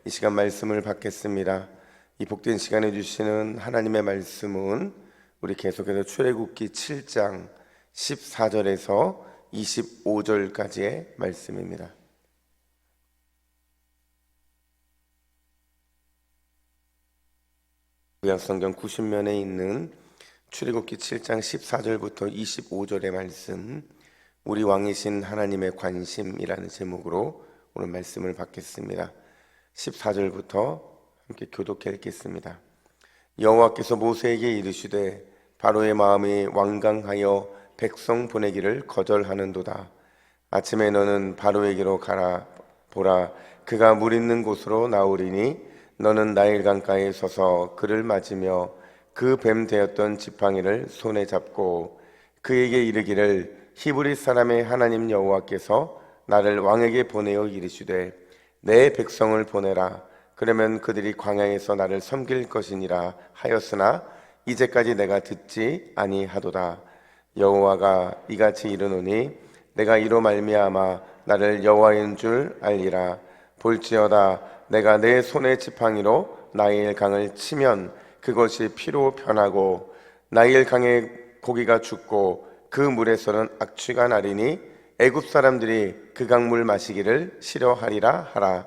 이 시간 말씀을 받겠습니다. 이 복된 시간에 주시는 하나님의 말씀은 우리 계속해서 출애굽기 7장 14절에서 25절까지의 말씀입니다. 구약성경 90면에 있는 출애굽기 7장 14절부터 25절의 말씀, 우리 왕이신 하나님의 관심이라는 제목으로 오늘 말씀을 받겠습니다. 14절부터 함께 교독해 읽겠습니다. 여호와께서 모세에게 이르시되 바로의 마음이 완강하여 백성 보내기를 거절하는도다. 아침에 너는 바로에게로 가라. 보라, 그가 물 있는 곳으로 나오리니 너는 나일 강가에 서서 그를 맞으며 그 뱀 되었던 지팡이를 손에 잡고 그에게 이르기를 히브리 사람의 하나님 여호와께서 나를 왕에게 보내어 이르시되 내 백성을 보내라. 그러면 그들이 광야에서 나를 섬길 것이니라 하였으나 이제까지 내가 듣지 아니하도다. 여호와가 이같이 이르노니 내가 이로 말미암아 나를 여호와인 줄 알리라. 볼지어다 내가 내 손의 지팡이로 나일 강을 치면 그것이 피로 변하고 나일 강의 고기가 죽고 그 물에서는 악취가 나리니 애굽 사람들이 그 강물 마시기를 싫어하리라 하라.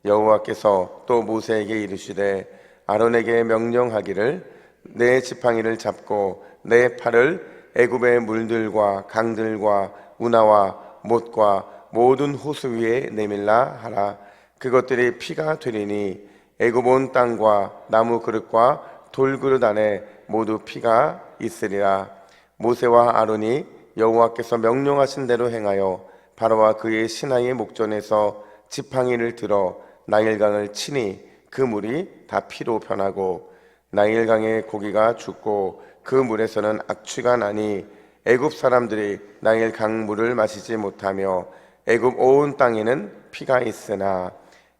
여호와께서 또 모세에게 이르시되 아론에게 명령하기를 내 지팡이를 잡고 내 팔을 애굽의 물들과 강들과 운하와 못과 모든 호수 위에 내밀라 하라. 그것들이 피가 되리니 애굽 온 땅과 나무 그릇과 돌 그릇 안에 모두 피가 있으리라. 모세와 아론이 여호와께서 명령하신 대로 행하여 바로와 그의 신하의 목전에서 지팡이를 들어 나일강을 치니 그 물이 다 피로 변하고 나일강의 고기가 죽고 그 물에서는 악취가 나니 애굽 사람들이 나일강 물을 마시지 못하며 애굽 온 땅에는 피가 있으나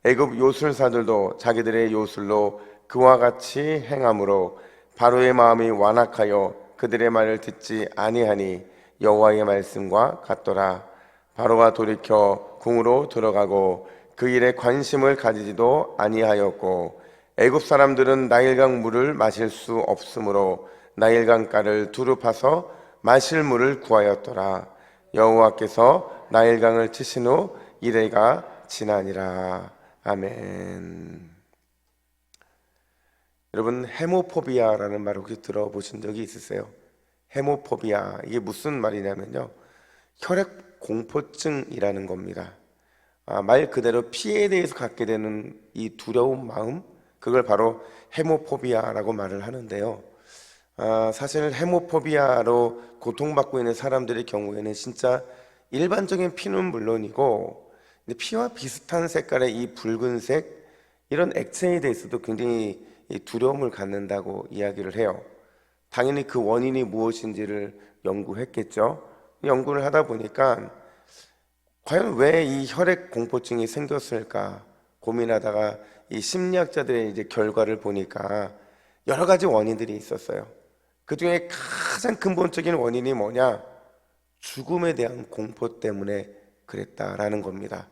애굽 요술사들도 자기들의 요술로 그와 같이 행함으로 바로의 마음이 완악하여 그들의 말을 듣지 아니하니 여호와의 말씀과 같더라. 바로가 돌이켜 궁으로 들어가고 그 일에 관심을 가지지도 아니하였고 애굽 사람들은 나일강 물을 마실 수 없으므로 나일강가를 두루 파서 마실 물을 구하였더라. 여호와께서 나일강을 치신 후 이래가 지나니라. 아멘. 여러분, 헤모포비아라는 말 혹시 들어보신 적이 있으세요? 헤모포비아, 이게 무슨 말이냐면요, 혈액 공포증이라는 겁니다. 말 그대로 피에 대해서 갖게 되는 이 두려운 마음, 그걸 바로 헤모포비아라고 말을 하는데요. 사실 헤모포비아로 고통받고 있는 사람들의 경우에는 진짜 일반적인 피는 물론이고 근데 피와 비슷한 색깔의 이 붉은색 이런 액체에 대해서도 굉장히 두려움을 갖는다고 이야기를 해요. 당연히 그 원인이 무엇인지를 연구했겠죠. 연구를 하다 보니까 과연 왜 이 혈액 공포증이 생겼을까 고민하다가 이 심리학자들의 이제 결과를 보니까 여러 가지 원인들이 있었어요. 그 중에 가장 근본적인 원인이 뭐냐? 죽음에 대한 공포 때문에 그랬다라는 겁니다.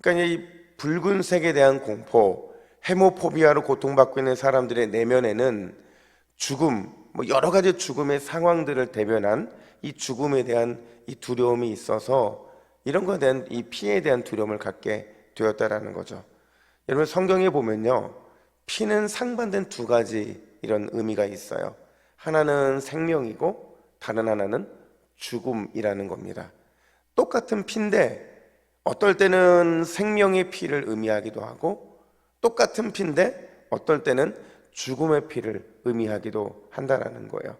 그러니까 이 붉은색에 대한 공포, 헤모포비아로 고통받고 있는 사람들의 내면에는 죽음, 여러 가지 죽음의 상황들을 대변한 이 죽음에 대한 이 두려움이 있어서 이런 것에 대한 이 피해에 대한 두려움을 갖게 되었다라는 거죠. 여러분, 성경에 보면요, 피는 상반된 두 가지 이런 의미가 있어요. 하나는 생명이고 다른 하나는 죽음이라는 겁니다. 똑같은 피인데 어떨 때는 생명의 피를 의미하기도 하고 똑같은 피인데 어떨 때는 죽음의 피를 의미하기도 한다라는 거예요.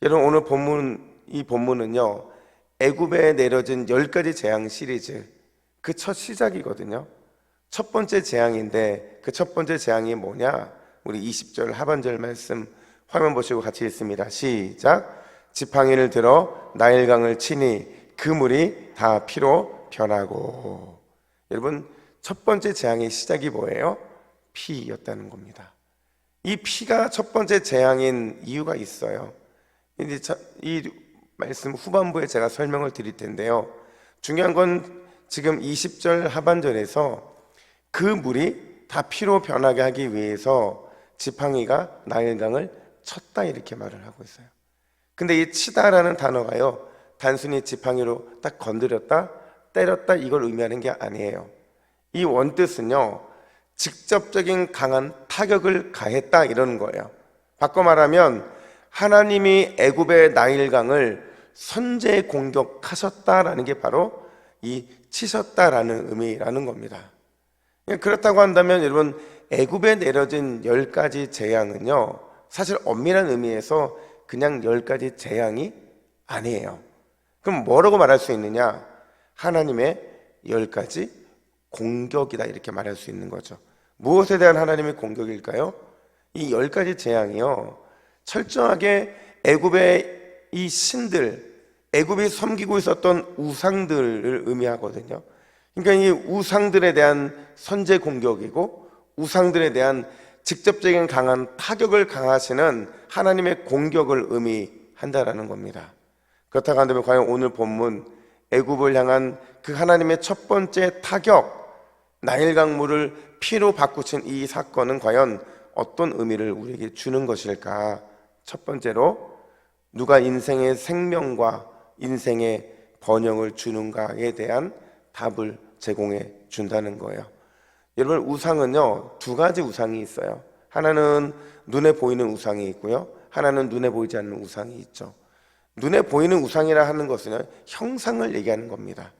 여러분, 오늘 이 본문은요, 애굽에 내려진 10가지 재앙 시리즈 그 첫 시작이거든요. 첫 번째 재앙인데 그 첫 번째 재앙이 뭐냐? 우리 20절 하반절 말씀 화면 보시고 같이 읽습니다. 시작. 지팡이를 들어 나일강을 치니 그 물이 다 피로 변하고. 여러분, 첫 번째 재앙의 시작이 뭐예요? 피였다는 겁니다. 이 피가 첫 번째 재앙인 이유가 있어요. 이제 이 말씀 후반부에 제가 설명을 드릴 텐데요, 중요한 건 지금 20절 하반절에서 그 물이 다 피로 변하게 하기 위해서 지팡이가 나일강을 쳤다 이렇게 말을 하고 있어요. 근데 이 치다라는 단어가요, 단순히 지팡이로 딱 건드렸다 때렸다 이걸 의미하는 게 아니에요. 이 원뜻은요, 직접적인 강한 타격을 가했다 이러는 거예요. 바꿔 말하면 하나님이 애굽의 나일강을 선제 공격하셨다라는 게 바로 이 치셨다라는 의미라는 겁니다. 그렇다고 한다면 여러분, 애굽에 내려진 10가지 재앙은요, 사실 엄밀한 의미에서 그냥 10가지 재앙이 아니에요. 그럼 뭐라고 말할 수 있느냐? 하나님의 10가지 공격이다 이렇게 말할 수 있는 거죠. 무엇에 대한 하나님의 공격일까요? 이 10가지 재앙이요, 철저하게 애굽의 이 신들, 애굽이 섬기고 있었던 우상들을 의미하거든요. 그러니까 이 우상들에 대한 선제 공격이고 우상들에 대한 직접적인 강한 타격을 강하시는 하나님의 공격을 의미한다라는 겁니다. 그렇다고 한다면 과연 오늘 본문 애굽을 향한 그 하나님의 첫 번째 타격, 나일강물을 피로 바꾸신 이 사건은 과연 어떤 의미를 우리에게 주는 것일까? 첫 번째로 누가 인생의 생명과 인생의 번영을 주는가에 대한 답을 제공해 준다는 거예요. 여러분, 우상은요, 2가지 우상이 있어요. 하나는 눈에 보이는 우상이 있고요, 하나는 눈에 보이지 않는 우상이 있죠. 눈에 보이는 우상이라 하는 것은 형상을 얘기하는 겁니다.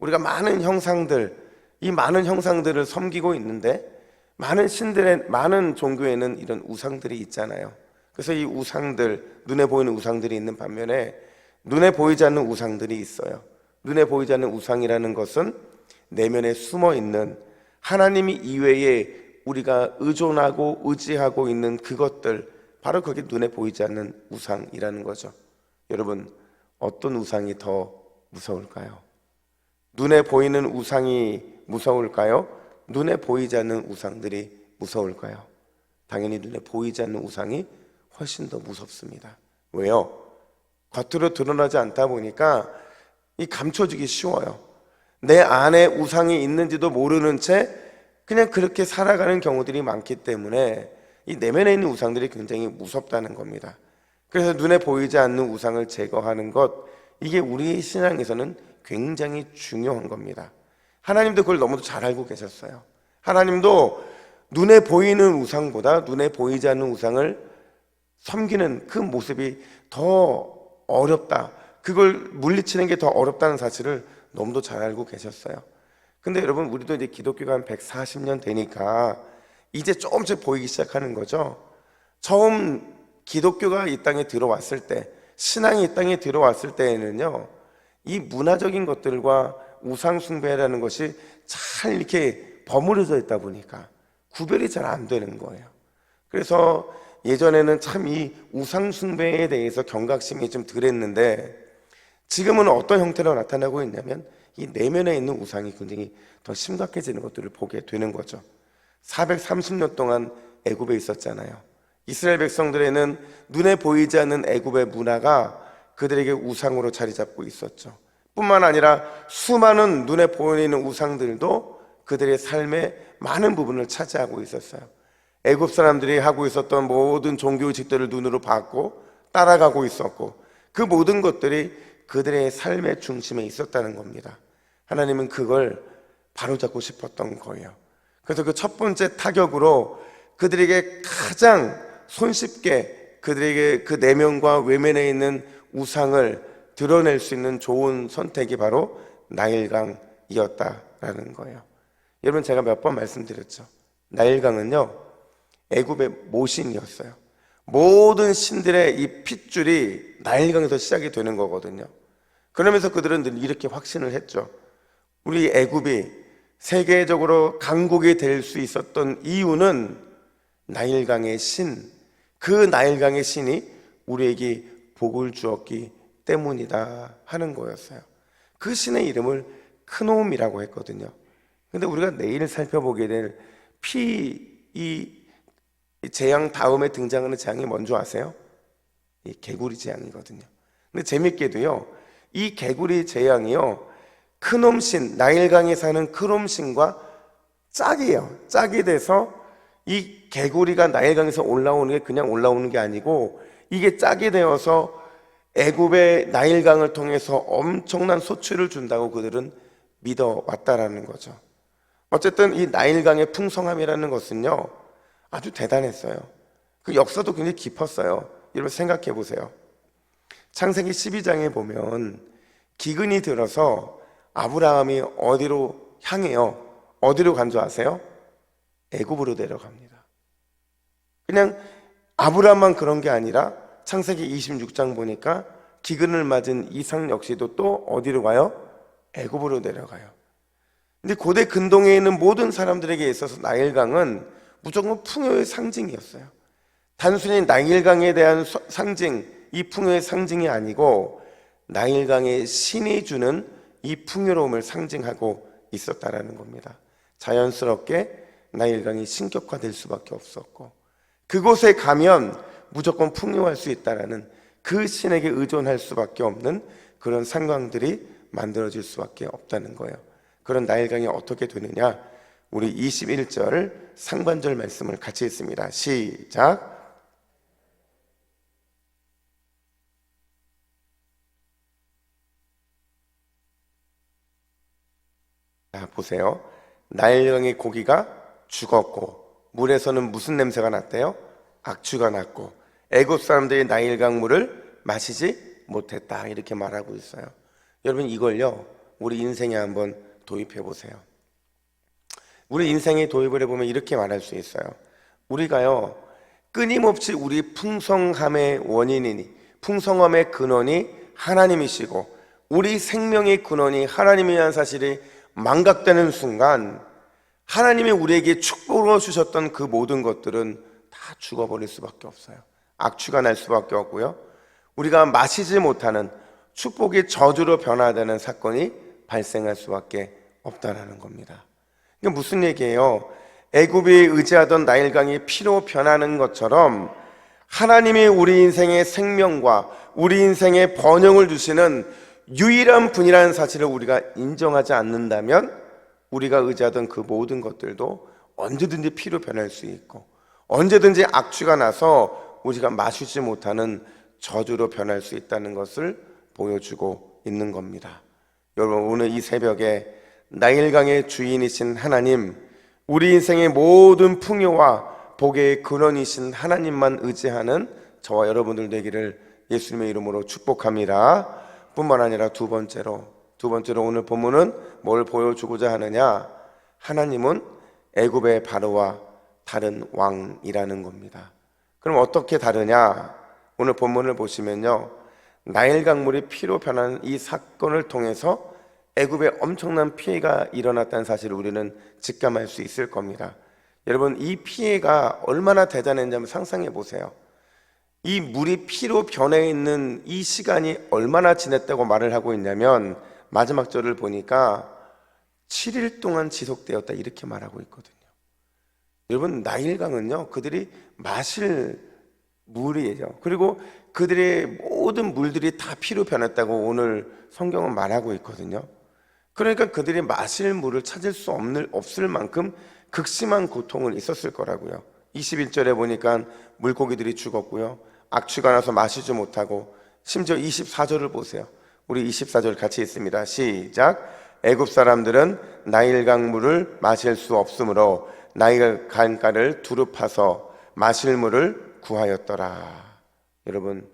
우리가 많은 형상들, 이 많은 형상들을 섬기고 있는데 많은 신들의 많은 종교에는 이런 우상들이 있잖아요. 그래서 이 우상들, 눈에 보이는 우상들이 있는 반면에 눈에 보이지 않는 우상들이 있어요. 눈에 보이지 않는 우상이라는 것은 내면에 숨어 있는 하나님이 이외에 우리가 의존하고 의지하고 있는 그것들, 바로 그게 눈에 보이지 않는 우상이라는 거죠. 여러분, 어떤 우상이 더 무서울까요? 눈에 보이는 우상이 무서울까요? 눈에 보이지 않는 우상들이 무서울까요? 당연히 눈에 보이지 않는 우상이 훨씬 더 무섭습니다. 왜요? 겉으로 드러나지 않다 보니까 이 감춰지기 쉬워요. 내 안에 우상이 있는지도 모르는 채 그냥 그렇게 살아가는 경우들이 많기 때문에 이 내면에 있는 우상들이 굉장히 무섭다는 겁니다. 그래서 눈에 보이지 않는 우상을 제거하는 것, 이게 우리 신앙에서는 굉장히 중요한 겁니다. 하나님도 그걸 너무도 잘 알고 계셨어요. 하나님도 눈에 보이는 우상보다 눈에 보이지 않는 우상을 섬기는 그 모습이 더 어렵다, 그걸 물리치는 게 더 어렵다는 사실을 너무도 잘 알고 계셨어요. 근데 여러분, 우리도 이제 기독교가 한 140년 되니까 이제 조금씩 보이기 시작하는 거죠. 처음 기독교가 이 땅에 들어왔을 때, 신앙이 이 땅에 들어왔을 때에는요, 이 문화적인 것들과 우상 숭배라는 것이 잘 이렇게 버무려져 있다 보니까 구별이 잘 안 되는 거예요. 그래서 예전에는 참 이 우상 숭배에 대해서 경각심이 좀 덜했는데 지금은 어떤 형태로 나타나고 있냐면 이 내면에 있는 우상이 굉장히 더 심각해지는 것들을 보게 되는 거죠. 430년 동안 애굽에 있었잖아요. 이스라엘 백성들에는 눈에 보이지 않는 애굽의 문화가 그들에게 우상으로 자리 잡고 있었죠. 뿐만 아니라 수많은 눈에 보이는 우상들도 그들의 삶의 많은 부분을 차지하고 있었어요. 애굽 사람들이 하고 있었던 모든 종교의식들을 눈으로 봤고 따라가고 있었고, 그 모든 것들이 그들의 삶의 중심에 있었다는 겁니다. 하나님은 그걸 바로잡고 싶었던 거예요. 그래서 그 첫 번째 타격으로 그들에게 가장 손쉽게 그들에게 그 내면과 외면에 있는 우상을 드러낼 수 있는 좋은 선택이 바로 나일강이었다라는 거예요. 여러분, 제가 몇 번 말씀드렸죠. 나일강은요, 애굽의 모신이었어요. 모든 신들의 이 핏줄이 나일강에서 시작이 되는 거거든요. 그러면서 그들은 늘 이렇게 확신을 했죠. 우리 애굽이 세계적으로 강국이 될 수 있었던 이유는 나일강의 신, 그 나일강의 신이 우리에게 복을 주었기 때문이다 하는 거였어요. 그 신의 이름을 크놈이라고 했거든요. 근데 우리가 내일 살펴보게 될 이 재앙 다음에 등장하는 재앙이 뭔지 아세요? 이 개구리 재앙이거든요. 근데 재밌게도요, 이 개구리 재앙이요, 크놈신, 나일강에 사는 크놈신과 짝이 돼서 이 개구리가 나일강에서 올라오는 게 그냥 올라오는 게 아니고 이게 짝이 되어서 애굽의 나일강을 통해서 엄청난 소출을 준다고 그들은 믿어왔다라는 거죠. 어쨌든 이 나일강의 풍성함이라는 것은요, 아주 대단했어요. 그 역사도 굉장히 깊었어요. 여러분 생각해 보세요. 창세기 12장에 보면 기근이 들어서 아브라함이 어디로 향해요? 어디로 간 줄 아세요? 애굽으로 내려갑니다. 그냥 아브라함만 그런 게 아니라 창세기 26장 보니까 기근을 맞은 이삭 역시도 또 어디로 가요? 애굽으로 내려가요. 근데 고대 근동에 있는 모든 사람들에게 있어서 나일강은 무조건 풍요의 상징이었어요. 단순히 나일강에 대한 상징, 이 풍요의 상징이 아니고 나일강의 신이 주는 이 풍요로움을 상징하고 있었다라는 겁니다. 자연스럽게 나일강이 신격화될 수밖에 없었고 그곳에 가면 무조건 풍요할 수 있다라는 그 신에게 의존할 수밖에 없는 그런 상황들이 만들어질 수밖에 없다는 거예요. 그런 나일강이 어떻게 되느냐? 우리 21절 상반절 말씀을 같이 읽습니다. 시작. 자, 보세요. 나일강의 고기가 죽었고 물에서는 무슨 냄새가 났대요? 악취가 났고 애굽 사람들이 나일강 물을 마시지 못했다 이렇게 말하고 있어요. 여러분 이걸요 우리 인생에 한번 도입해 보세요. 우리 인생에 도입을 해보면 이렇게 말할 수 있어요. 우리가요 끊임없이 우리 풍성함의 원인이니 풍성함의 근원이 하나님이시고 우리 생명의 근원이 하나님이라는 사실이 망각되는 순간 하나님이 우리에게 축복을 주셨던 그 모든 것들은 다 죽어버릴 수밖에 없어요. 악취가 날 수밖에 없고요. 우리가 마시지 못하는 축복이 저주로 변화되는 사건이 발생할 수밖에 없다라는 겁니다. 이게 무슨 얘기예요? 애굽이 의지하던 나일강이 피로 변하는 것처럼 하나님이 우리 인생의 생명과 우리 인생의 번영을 주시는 유일한 분이라는 사실을 우리가 인정하지 않는다면 우리가 의지하던 그 모든 것들도 언제든지 피로 변할 수 있고 언제든지 악취가 나서 우리가 마시지 못하는 저주로 변할 수 있다는 것을 보여주고 있는 겁니다. 여러분 오늘 이 새벽에 나일강의 주인이신 하나님, 우리 인생의 모든 풍요와 복의 근원이신 하나님만 의지하는 저와 여러분들 되기를 예수님의 이름으로 축복합니다. 뿐만 아니라 두 번째로 오늘 본문은 뭘 보여주고자 하느냐? 하나님은 애굽의 바로와 다른 왕이라는 겁니다. 그럼 어떻게 다르냐? 오늘 본문을 보시면요, 나일강 물이 피로 변하는 이 사건을 통해서 애굽에 엄청난 피해가 일어났다는 사실을 우리는 직감할 수 있을 겁니다. 여러분 이 피해가 얼마나 대단했는지 한번 상상해 보세요. 이 물이 피로 변해 있는 이 시간이 얼마나 지났다고 말을 하고 있냐면 마지막 절을 보니까 7일 동안 지속되었다 이렇게 말하고 있거든요. 여러분 나일강은요 그들이 마실 물이에요. 그리고 그들의 모든 물들이 다 피로 변했다고 오늘 성경은 말하고 있거든요. 그러니까 그들이 마실 물을 찾을 수 없을 만큼 극심한 고통은 있었을 거라고요. 21절에 보니까 물고기들이 죽었고요, 악취가 나서 마시지 못하고, 심지어 24절을 보세요. 우리 24절 같이 읽습니다. 시작. 애굽 사람들은 나일강 물을 마실 수 없으므로 나일 강가를 두릅파서 마실 물을 구하였더라. 여러분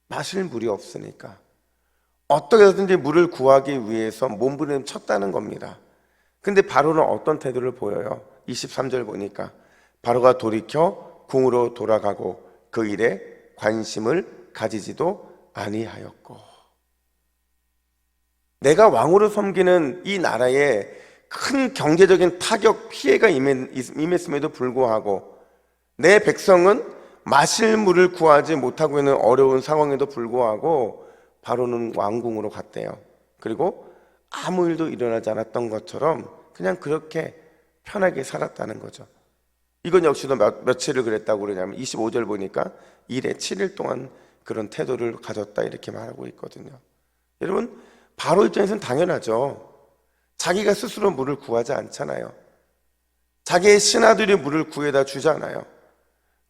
마실 물이 없으니까 어떻게 해서든지 물을 구하기 위해서 몸부림 쳤다는 겁니다. 근데 바로는 어떤 태도를 보여요? 23절 보니까 바로가 돌이켜 궁으로 돌아가고 그 일에 관심을 가지지도 아니하였고, 내가 왕으로 섬기는 이 나라에 큰 경제적인 타격 피해가 임했음에도 불구하고 내 백성은 마실 물을 구하지 못하고 있는 어려운 상황에도 불구하고 바로는 왕궁으로 갔대요. 그리고 아무 일도 일어나지 않았던 것처럼 그냥 그렇게 편하게 살았다는 거죠. 이건 역시도 며칠을 그랬다고 그러냐면 25절 보니까 일에 7일 동안 그런 태도를 가졌다 이렇게 말하고 있거든요. 여러분 바로 입장에서는 당연하죠. 자기가 스스로 물을 구하지 않잖아요. 자기의 신하들이 물을 구해다 주잖아요.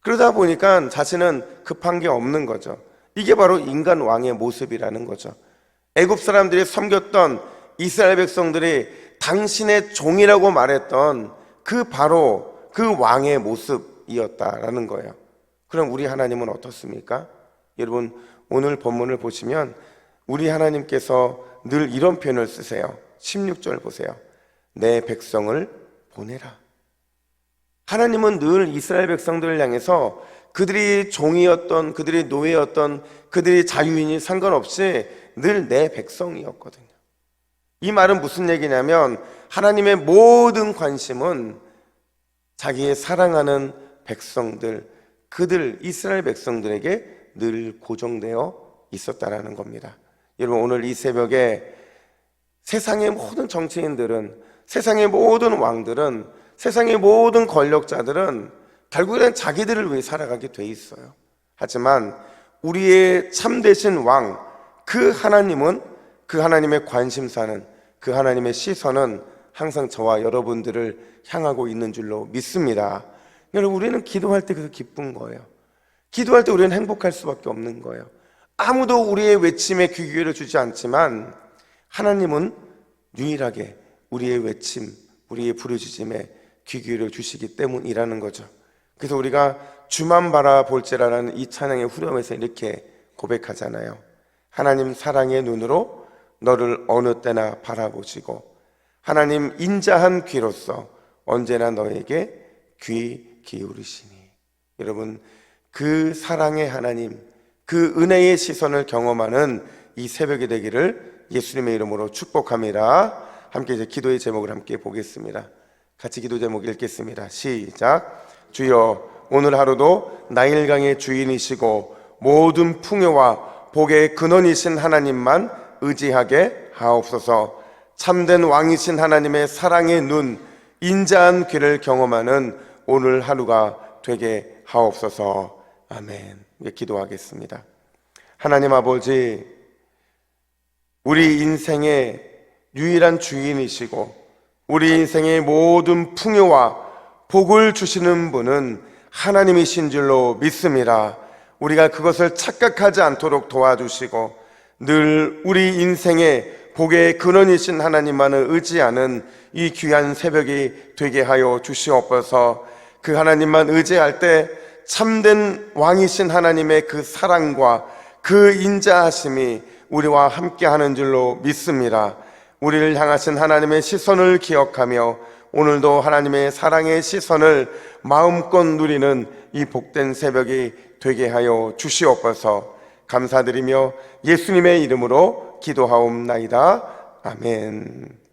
그러다 보니까 자신은 급한 게 없는 거죠. 이게 바로 인간 왕의 모습이라는 거죠. 애굽 사람들이 섬겼던 이스라엘 백성들이 당신의 종이라고 말했던 바로 그 왕의 모습이었다라는 거예요. 그럼 우리 하나님은 어떻습니까? 여러분, 오늘 본문을 보시면 우리 하나님께서 늘 이런 표현을 쓰세요. 16절 보세요. 내 백성을 보내라. 하나님은 늘 이스라엘 백성들을 향해서 그들이 종이었던, 그들이 노예였던, 그들이 자유인이 상관없이 늘 내 백성이었거든요. 이 말은 무슨 얘기냐면 하나님의 모든 관심은 자기의 사랑하는 백성들, 그들 이스라엘 백성들에게 늘 고정되어 있었다라는 겁니다. 여러분, 오늘 이 새벽에 세상의 모든 정치인들은, 세상의 모든 왕들은, 세상의 모든 권력자들은 결국에는 자기들을 위해 살아가게 돼 있어요. 하지만 우리의 참되신 왕, 그 하나님은, 그 하나님의 관심사는, 그 하나님의 시선은 항상 저와 여러분들을 향하고 있는 줄로 믿습니다. 여러분, 우리는 기도할 때 그래서 기쁜 거예요. 기도할 때 우리는 행복할 수밖에 없는 거예요. 아무도 우리의 외침에 귀 기울여 주지 않지만 하나님은 유일하게 우리의 외침, 우리의 부르짖음에 귀 기울여 주시기 때문이라는 거죠. 그래서 우리가 주만 바라볼지라라는 이 찬양의 후렴에서 이렇게 고백하잖아요. 하나님 사랑의 눈으로 너를 어느 때나 바라보시고 하나님 인자한 귀로서 언제나 너에게 귀 기울이시니. 여러분, 그 사랑의 하나님, 그 은혜의 시선을 경험하는 이 새벽이 되기를 예수님의 이름으로 축복합니다. 함께 이제 기도의 제목을 함께 보겠습니다. 같이 기도 제목 읽겠습니다. 시작. 주여, 오늘 하루도 나일강의 주인이시고 모든 풍요와 복의 근원이신 하나님만 의지하게 하옵소서. 참된 왕이신 하나님의 사랑의 눈, 인자한 귀를 경험하는 오늘 하루가 되게 하옵소서. 아멘. 기도하겠습니다. 하나님 아버지, 우리 인생의 유일한 주인이시고 우리 인생의 모든 풍요와 복을 주시는 분은 하나님이신 줄로 믿습니다. 우리가 그것을 착각하지 않도록 도와주시고 늘 우리 인생의 복의 근원이신 하나님만을 의지하는 이 귀한 새벽이 되게 하여 주시옵소서. 그 하나님만 의지할 때 참된 왕이신 하나님의 그 사랑과 그 인자하심이 우리와 함께하는 줄로 믿습니다. 우리를 향하신 하나님의 시선을 기억하며 오늘도 하나님의 사랑의 시선을 마음껏 누리는 이 복된 새벽이 되게 하여 주시옵소서. 감사드리며 예수님의 이름으로 기도하옵나이다. 아멘.